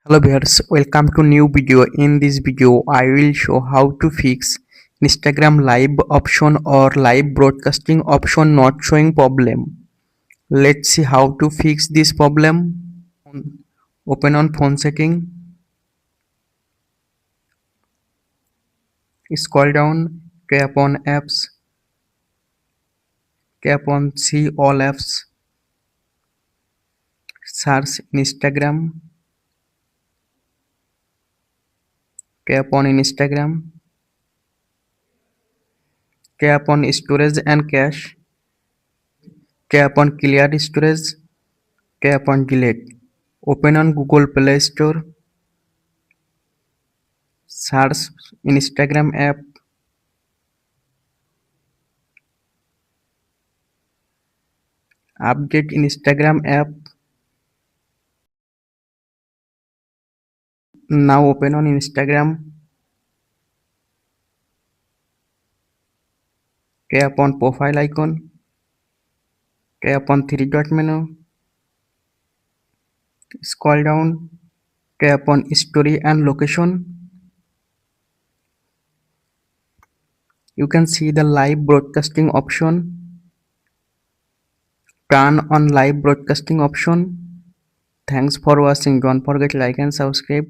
Hello viewers, welcome to new video. In this video, I will show how to fix Instagram live option or live broadcasting option not showing problem. Let's see how to fix this problem. Open on phone setting, scroll down, tap on apps, tap on see all apps, search Instagram, tap on Instagram, tap on storage and cache, tap on clear storage, tap on delete. Open on Google Play Store, search Instagram app, update Instagram app. Now open on Instagram, tap on profile icon, tap on three dot menu, scroll down, tap on story and location. You can see the live broadcasting option. Turn on live broadcasting option. Thanks for watching. Don't forget like and subscribe.